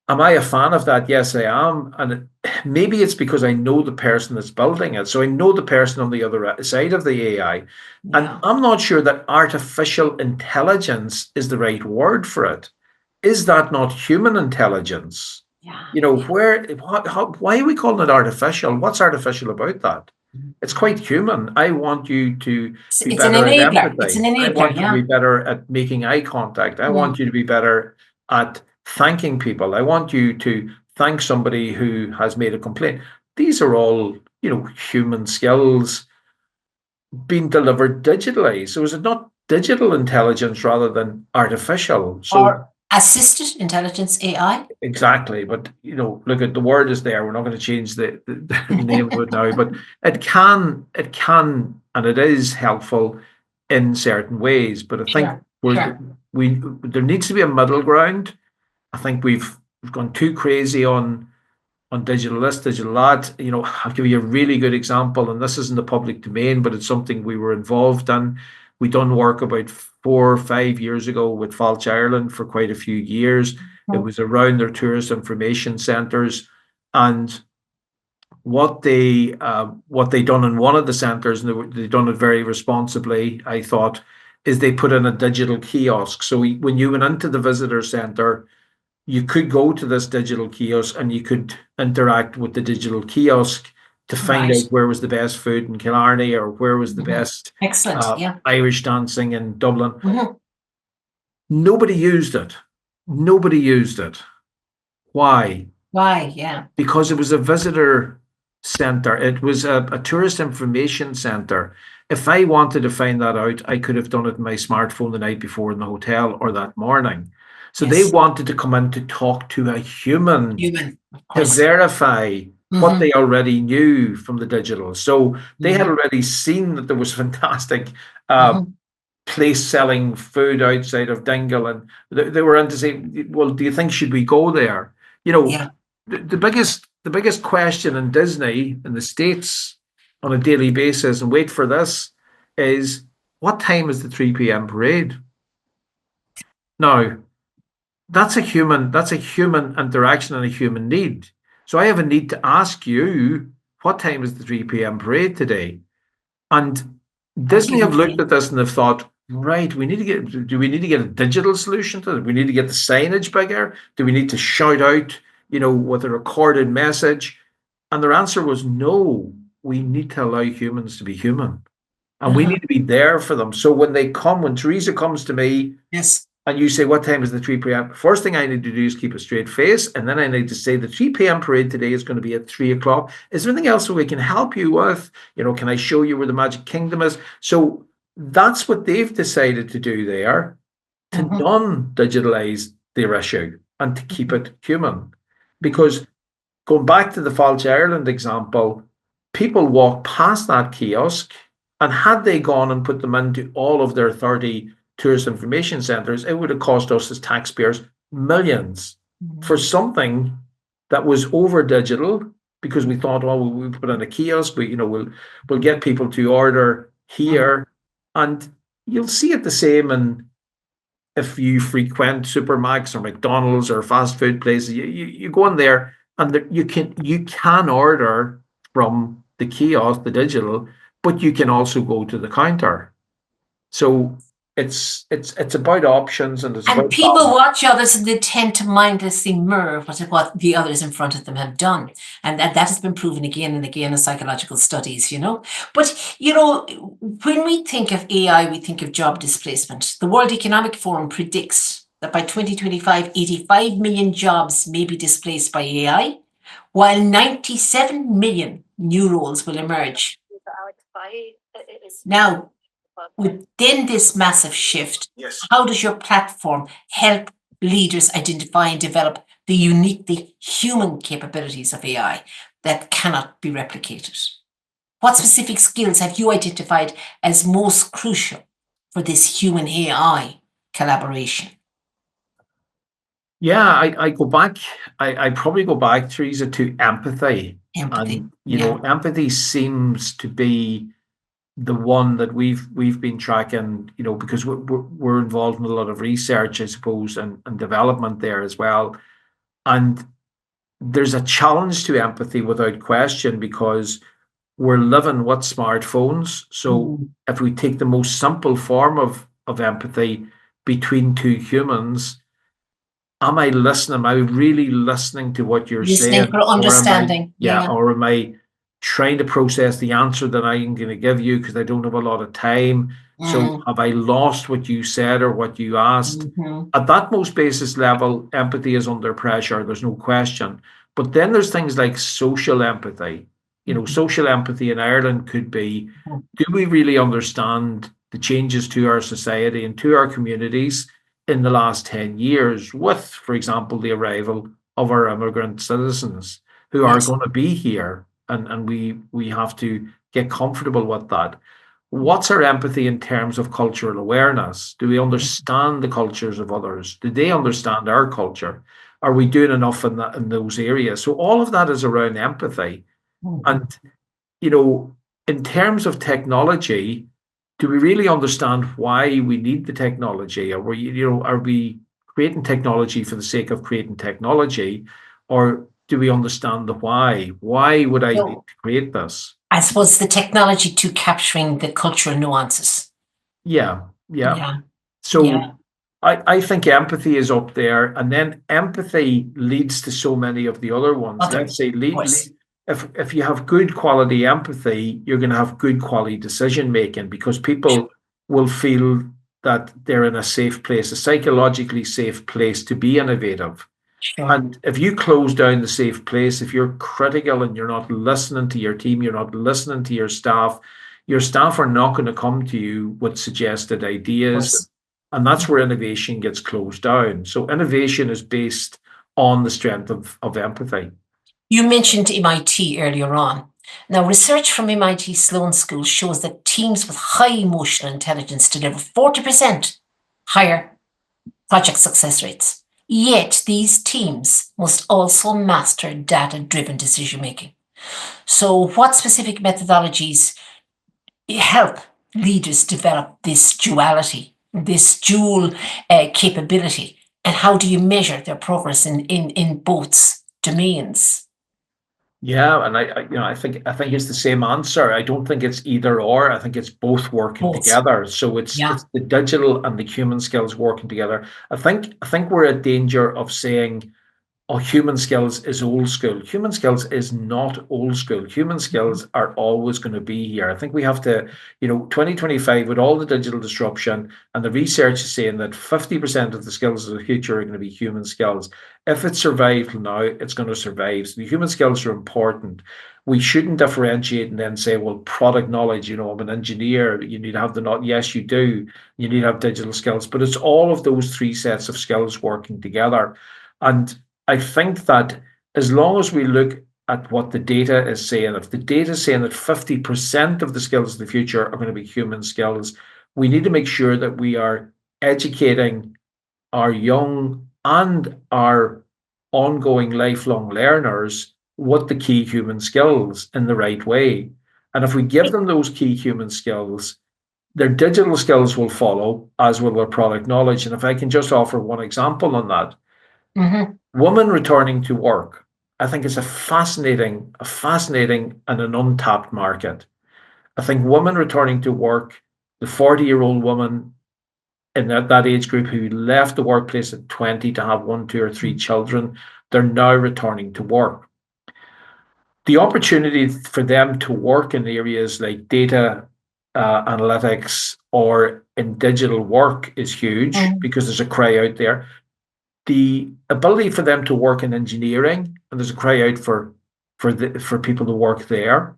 am I a fan of that? Yes, I am. And maybe it's because I know the person that's building it. So I know the person on the other side of the AI. And I'm not sure that artificial intelligence is the right word for it. Is that not human intelligence? Why are we calling it artificial? What's artificial about that? It's quite human. I want you to be better at empathy. It's an enabler. I want you to be better at making eye contact. I want you to be better at thanking people. I want you to thank somebody who has made a complaint. These are all, human skills being delivered digitally. So is it not digital intelligence rather than artificial? Or assisted intelligence, AI? Exactly. But, look, at the word is there. We're not going to change the name of it now, but it can, and it is helpful in certain ways. But I think there needs to be a middle ground. I think we've gone too crazy on digital this, digital that. I'll give you a really good example, and this isn't the public domain, but it's something we were involved in. We done work about 4 or 5 years ago with Falch Ireland for quite a few years. It was around their tourist information centres, and what they done in one of the centres, and they done it very responsibly, I thought, is they put in a digital kiosk. So when you went into the visitor centre, you could go to this digital kiosk and you could interact with the digital kiosk to find out where was the best food in Killarney, or where was the best Irish dancing in Dublin. Nobody used it. Why? Because it was a visitor centre. It was a tourist information centre. If I wanted to find that out, I could have done it on my smartphone the night before in the hotel or that morning. So they wanted to come in to talk to a human to verify what they already knew from the digital. So they had already seen that there was fantastic place selling food outside of Dingle, and they were in to say, well, do you think should we go there? The biggest question in Disney in the States on a daily basis, and wait for this, is what time is the 3 p.m. parade? Now, that's a human interaction and a human need. So I have a need to ask you, what time is the 3 p.m. parade today? And Disney have looked at this and they've thought, right, do we need to get a digital solution to it? We need to get the signage bigger? Do we need to shout out, with a recorded message? And their answer was no, we need to allow humans to be human. And we need to be there for them. So when Teresa comes to me, and you say, what time is the 3 p.m.? First thing I need to do is keep a straight face. And then I need to say the 3 p.m. parade today is going to be at 3 o'clock. Is there anything else that we can help you with? Can I show you where the Magic Kingdom is? So that's what they've decided to do there, to non-digitalize their issue and to keep it human. Because going back to the Falch Ireland example, people walk past that kiosk, and had they gone and put them into all of their 30 tourist information centres, it would have cost us as taxpayers millions for something that was over digital, because we thought, oh, we'll put in a kiosk, we'll get people to order here. And you'll see it the same in, if you frequent Supermacs or McDonald's or fast food places, you go in there and you can order from the kiosk, the digital, but you can also go to the counter. So it's about options, and people watch others and they tend to mindlessly mirror what the others in front of them have done, and that has been proven again and again in psychological studies. But when we think of AI, we think of job displacement. The World Economic Forum predicts that by 2025, 85 million jobs may be displaced by AI, while 97 million new roles will emerge. Now, within this massive shift, how does your platform help leaders identify and develop the uniquely human capabilities of AI that cannot be replicated? What specific skills have you identified as most crucial for this human AI collaboration? Yeah, I go back. I probably go back, Teresa, to empathy. Empathy. And, Yeah. empathy seems to be the one that we've been tracking, because we're involved in a lot of research, I suppose, and development there as well. And there's a challenge to empathy without question, because we're living with smartphones. So Mm. if we take the most simple form of empathy between two humans, am I listening? Am I really listening to what you're Listening saying? for understanding. Yeah. Or am I trying to process the answer that I'm going to give you because I don't have a lot of time? So Mm. have I lost what you said or what you asked? Hmm. At that most basis level, empathy is under pressure. There's no question. But then there's things like social empathy. Social empathy in Ireland could be, do we really understand the changes to our society and to our communities in the last 10 years with, for example, the arrival of our immigrant citizens who are Yes. going to be here, and we have to get comfortable with that. What's our empathy in terms of cultural awareness? Do we understand the cultures of others? Do they understand our culture? Are we doing enough in those areas? So all of that is around empathy. Mhm. And you know, in terms of technology, do we really understand why we need the technology? Are we creating technology for the sake of creating technology, or do we understand the why? Why would I need So to create this? I suppose the technology to capturing the cultural nuances. Yeah, yeah. Yeah. Yeah. So I think empathy is up there, and then empathy leads to so many of the other ones. Other, Let's say of course. if you have good quality empathy, you're going to have good quality decision making, because people will feel that they're in a safe place, a psychologically safe place to be innovative. Sure. And if you close down the safe place, if you're critical and you're not listening to your team, you're not listening to your staff are not going to come to you with suggested Of ideas. course. And that's where innovation gets closed down. So innovation is based on the strength of empathy. You mentioned MIT earlier on. Now, research from MIT Sloan School shows that teams with high emotional intelligence deliver 40% higher project success rates. Yet, these teams must also master data-driven decision making. So, what specific methodologies help leaders develop this duality, this dual capability, and how do you measure their progress in both domains? Yeah, and I think it's the same answer. I don't think it's either or. I think it's both working Both. together. So it's Yeah. it's the digital and the human skills working together. I think we're at danger of saying, oh, human skills is old school. Human skills is not old school. Human skills are always going to be here. I think we have to, 2025, with all the digital disruption, and the research is saying that 50% of the skills of the future are going to be human skills. If it survived now, it's going to survive. So the human skills are important. We shouldn't differentiate and then say, well, product knowledge, I'm an engineer, you need to have the not. Yes, you do. You need to have digital skills, but it's all of those three sets of skills working together. And I think that as long as we look at what the data is saying, if the data is saying that 50% of the skills of the future are going to be human skills, we need to make sure that we are educating our young and our ongoing lifelong learners what the key human skills in the right way. And if we give them those key human skills, their digital skills will follow, as will their product knowledge. And if I can just offer one example on that, Mm-hmm. women returning to work, I think is a fascinating and an untapped market. I think women returning to work, the 40-year-old woman in that age group who left the workplace at 20 to have one, two, or three children, they're now returning to work. The opportunity for them to work in areas like data analytics or in digital work is huge, Mm-hmm. because there's a cry out there. The ability for them to work in engineering, and there's a cry out for people to work there.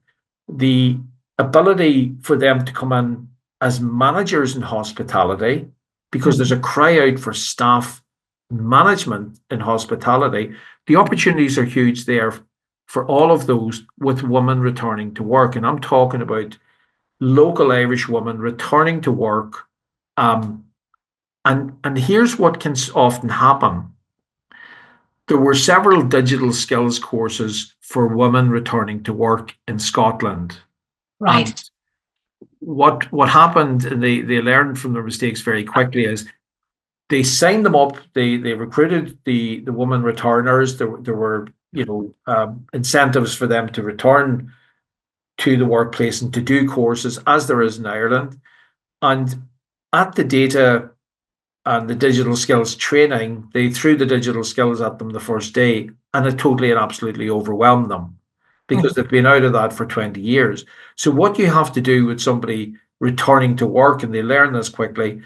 The ability for them to come in as managers in hospitality, because there's a cry out for staff management in hospitality. The opportunities are huge there for all of those with women returning to work. And I'm talking about local Irish women returning to work. And here's what can often happen. There were several digital skills courses for women returning to work in Scotland. Right. And what happened, and they learned from their mistakes very quickly, is they signed them up. They recruited the women returners. There were incentives for them to return to the workplace and to do courses as there is in Ireland. And at the data and the digital skills training, they threw the digital skills at them the first day, and it totally and absolutely overwhelmed them because they've been out of that for 20 years. So what you have to do with somebody returning to work and they learn this quickly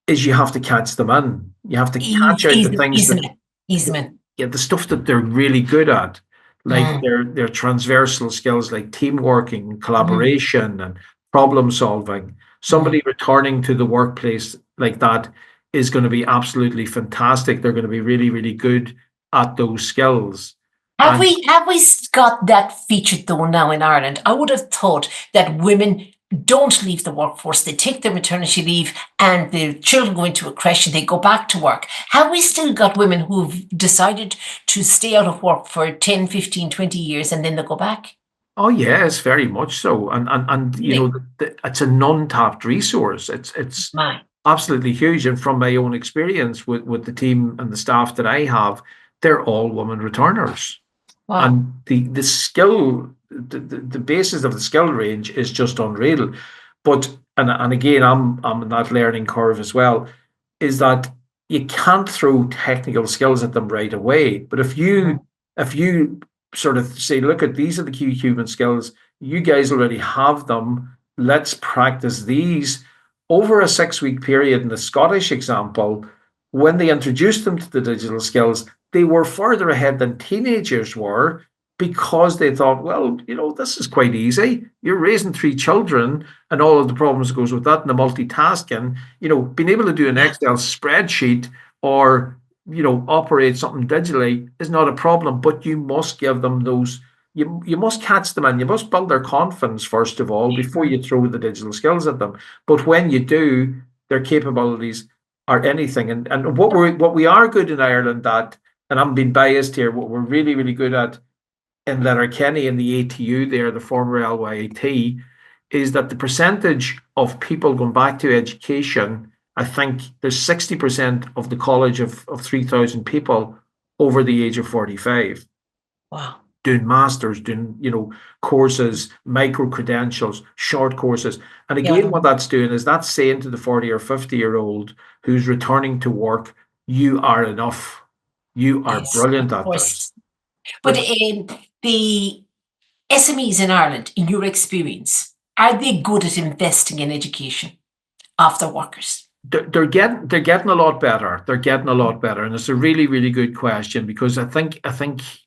is you have to catch them in. You have to catch out the things the stuff that they're really good at, like their transversal skills like team working, collaboration, and problem solving. Somebody returning to the workplace like that is going to be absolutely fantastic. They're going to be really, really good at those skills. Have we got that featured though now in Ireland? I would have thought that women don't leave the workforce. They take their maternity leave and the children go into a creche and they go back to work. Have we still got women who've decided to stay out of work for 10, 15, 20 years and then they go back? Oh yes, very much so. And you know, it's an untapped resource. It's absolutely huge. And from my own experience with the team and the staff that I have, they're all women returners. Wow. And the skill, the basis of the skill range is just unreal. But and again, I'm in that learning curve as well, is that you can't throw technical skills at them right away. But if you sort of say, look, these are the key human skills, you guys already have them, let's practice these over a 6-week period. In the Scottish example, when they introduced them to the digital skills, they were further ahead than teenagers were because they thought, well, you know, this is quite easy. You're raising 3 children and all of the problems that goes with that and the multitasking, you know, being able to do an Excel spreadsheet or, you know, operate something digitally is not a problem, but you must give them those, you must catch them and you must build their confidence first of all before you throw the digital skills at them. But when you do, their capabilities are anything. And what we are good in Ireland at, and I'm being biased here, what we're really, really good at in Letterkenny in the ATU there, the former LYT, is that the percentage of people going back to education, I think there's 60% of the college of 3,000 people over the age of 45. Wow. Doing masters, doing, you know, courses, micro credentials, short courses. And again, what that's doing is that's saying to the 40 or 50-year-old who's returning to work, you are enough. You are brilliant at this. But the SMEs in Ireland, in your experience, are they good at investing in education of their workers? They're getting a lot better. They're getting a lot better, and it's a really, really good question because I think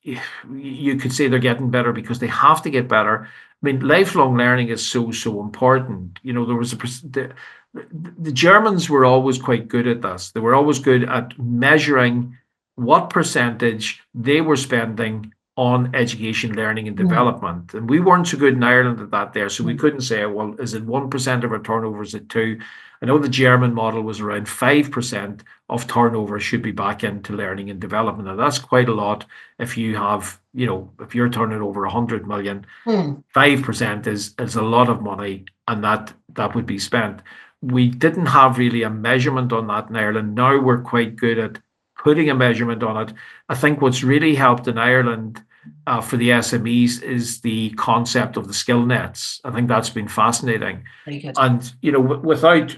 you could say they're getting better because they have to get better. I mean, lifelong learning is so important. You know, there was the Germans were always quite good at this. They were always good at measuring what percentage they were spending on education, learning and development. And we weren't so good in Ireland at that there. So we couldn't say, well, is it 1% of our turnover? Is it 2%? I know the German model was around 5% of turnover should be back into learning and development. And that's quite a lot. If you have, you know, if you're turning over 100 million, 5% is a lot of money, and that would be spent. We didn't have really a measurement on that in Ireland. Now we're quite good at putting a measurement on it. I think what's really helped in Ireland for the SMEs is the concept of the skill nets. I think that's been fascinating. And, you know, without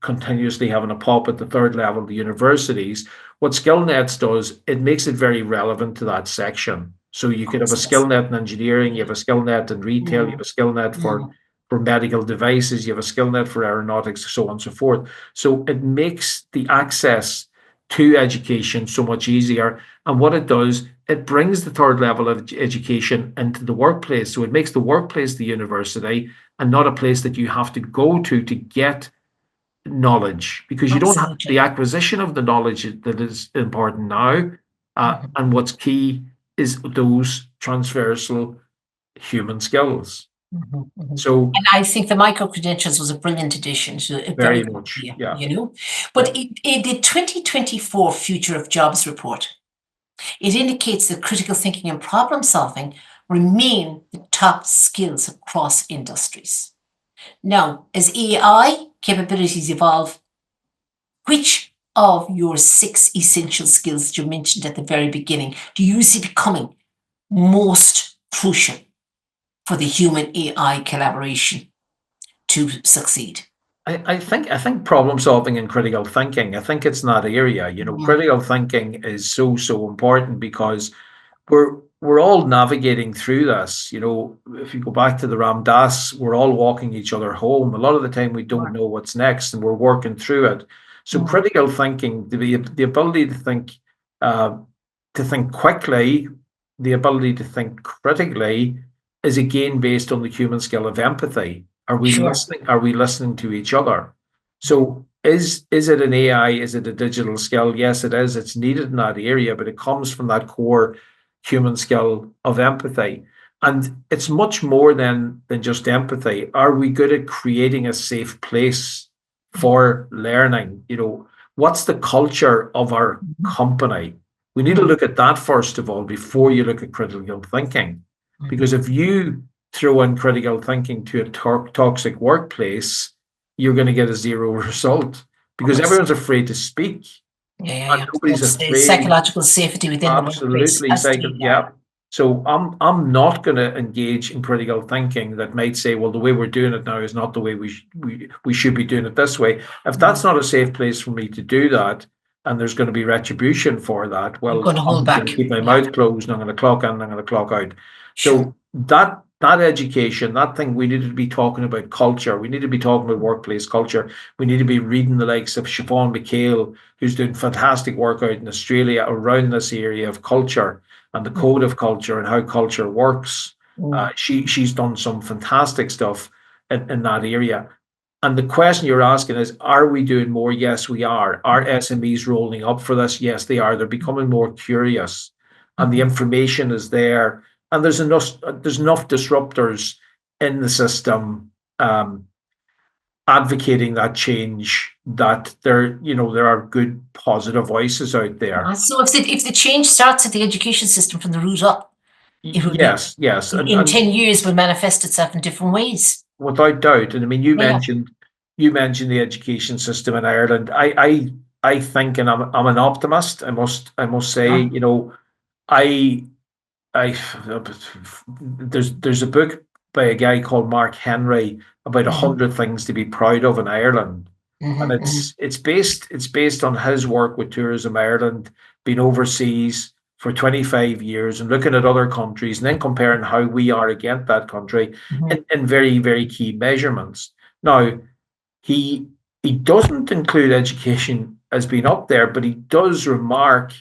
continuously having a pop at the third level of the universities, what skill nets does, it makes it very relevant to that section. So you could have a skill net in engineering, you have a skill net in retail, you have a skill net for medical devices, you have a skill net for aeronautics, so on and so forth. So it makes the access to education so much easier. And what it does, it brings the third level of education into the workplace. So it makes the workplace the university and not a place that you have to go to get knowledge, because you don't have the acquisition of the knowledge that is important now. And what's key is those transversal human skills. So, and I think the micro credentials was a brilliant addition to it. Very much, you know. But in the 2024 Future of Jobs report, It indicates that critical thinking and problem solving remain the top skills across industries. Now, as AI capabilities evolve, which of your 6 essential skills that you mentioned at the very beginning do you see becoming most crucial for the human AI collaboration to succeed? I think problem solving and critical thinking, I think it's in that area. Critical thinking is so important because we're all navigating through this. If you go back to the Ram Dass, we're all walking each other home. A lot of the time we don't know what's next and we're working through it. So critical thinking, the ability to think quickly, the ability to think critically, is again based on the human skill of empathy. Are we listening? Are we listening to each other? So is it an AI? Is it a digital skill? Yes, it is. It's needed in that area, but it comes from that core human skill of empathy. And it's much more than just empathy. Are we good at creating a safe place for learning? What's the culture of our company? We need to look at that first of all before you look at critical thinking. Because if you throw in critical thinking to a toxic workplace, you're going to get a zero result because everyone's afraid to speak. Yeah. Nobody's afraid. Psychological safety within the workplace. Absolutely. Yeah. So I'm not going to engage in critical thinking that might say, well, the way we're doing it now is not the way we should be doing it this way. If that's not a safe place for me to do that, and there's going to be retribution for that, well, I'm going to keep my mouth closed, and I'm going to clock in, and I'm going to clock out. So that education, that thing, we need to be talking about culture. We need to be talking about workplace culture. We need to be reading the likes of Siobhan McHale, who's doing fantastic work out in Australia around this area of culture and the code of culture and how culture works. She's done some fantastic stuff in that area. And the question you're asking is, are we doing more? Yes, we are. Are SMEs rolling up for this? Yes, they are. They're becoming more curious and the information is there. And there's enough disruptors in the system advocating that change, that there are good positive voices out there. So if the change starts at the education system from the root up, yes, in 10 years will manifest itself in different ways. Without doubt. And I mean, you mentioned the education system in Ireland. I think, and I'm an optimist. I must say, there's a book by a guy called Mark Henry about 100 things to be proud of in Ireland. And it's based on his work with Tourism Ireland, being overseas for 25 years and looking at other countries and then comparing how we are against that country in very, very key measurements. Now, he doesn't include education as being up there, but he does remark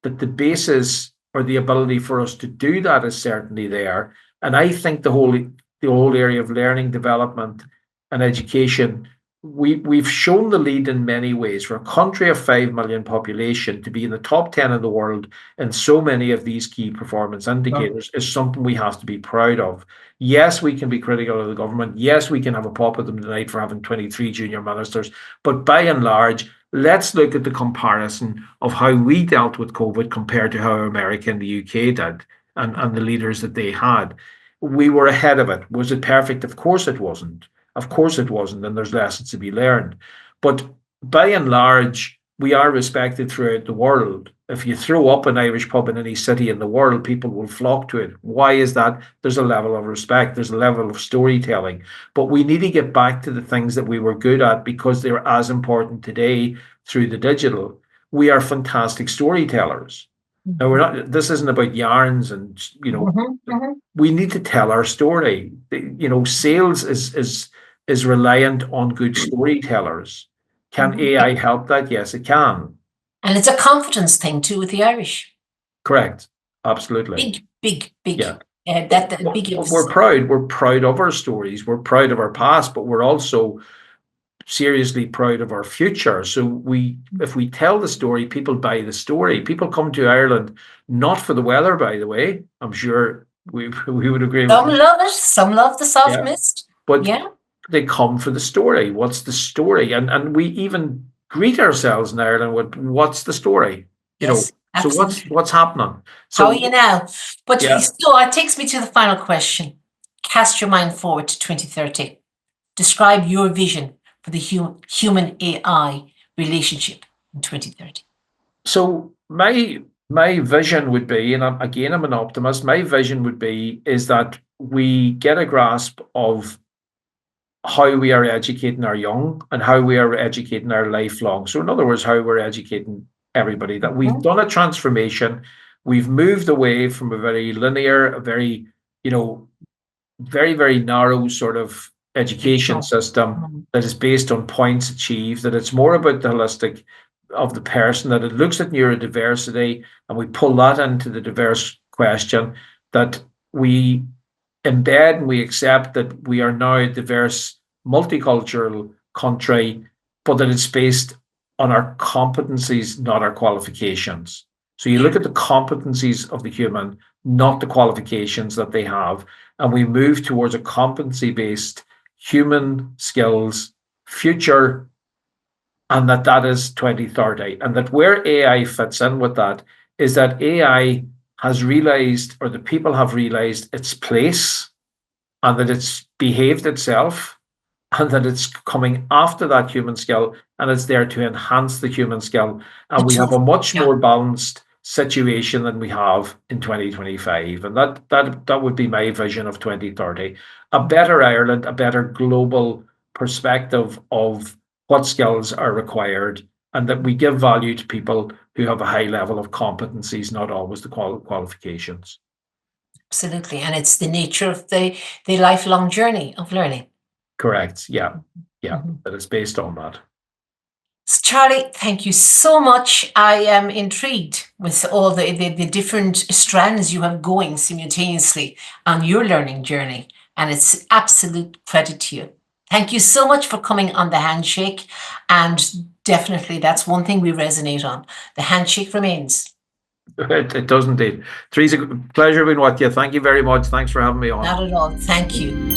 that the basis or the ability for us to do that is certainly there. And I think the whole area of learning, development, and education, we've shown the lead in many ways. For a country of 5 million population to be in the top 10 in the world in so many of these key performance indicators is something we have to be proud of. Yes, we can be critical of the government. Yes, we can have a pop at them tonight for having 23 junior ministers. But by and large, let's look at the comparison of how we dealt with COVID compared to how America and the UK did and the leaders that they had. We were ahead of it. Was it perfect? Of course it wasn't. Of course it wasn't, and there's lessons to be learned. But by and large, we are respected throughout the world. If you throw up an Irish pub in any city in the world, people will flock to it. Why is that? There's a level of respect. There's a level of storytelling. But we need to get back to the things that we were good at because they're as important today through the digital. We are fantastic storytellers. Now, this isn't about yarns and, we need to tell our story. Sales is reliant on good storytellers. Can AI help that? Yes, it can. And it's a confidence thing too with the Irish. Correct. Absolutely. Big. Yeah. Big. We're proud. We're proud of our stories. We're proud of our past, but we're also seriously proud of our future. So if we tell the story, people buy the story. People come to Ireland not for the weather, by the way. I'm sure we would agree. Some love it. Some love the soft mist. But they come for the story. What's the story? And we even greet ourselves in Ireland with, what's the story? So what's happening? How are you now? But Yeah. so it takes me to the final question. Cast your mind forward to 2030. Describe your vision for the human AI relationship in 2030. So my vision would be, and I'm an optimist. My vision would be is that we get a grasp of how we are educating our young and how we are educating our lifelong. So in other words, how we're educating everybody, that we've done a transformation. We've moved away from a very linear, a very, very, very narrow sort of education system that is based on points achieved, that it's more about the holistic of the person, that it looks at neurodiversity, and we pull that into the diverse question, that we embed and we accept that we are now a diverse, multicultural country, but that it's based on our competencies, not our qualifications. So you look at the competencies of the human, not the qualifications that they have, and we move towards a competency-based human skills future, and that is 2030. And that where AI fits in with that is that AI has realized, or the people have realized, its place, and that it's behaved itself, and that it's coming after that human skill, and it's there to enhance the human skill. And we have a much more balanced situation than we have in 2025. And that would be my vision of 2030. A better Ireland, a better global perspective of what skills are required, and that we give value to people who have a high level of competencies, not always the qualifications. Absolutely. And it's the nature of the lifelong journey of learning. Correct. Yeah. That is based on that. So Charlie, thank you so much. I am intrigued with all the different strands you have going simultaneously on your learning journey, and it's absolute credit to you. Thank you so much for coming on the Handshake, and definitely that's one thing we resonate on. The handshake remains. It does indeed. Teresa, pleasure being with you. Thank you very much. Thanks for having me on. Not at all. Thank you.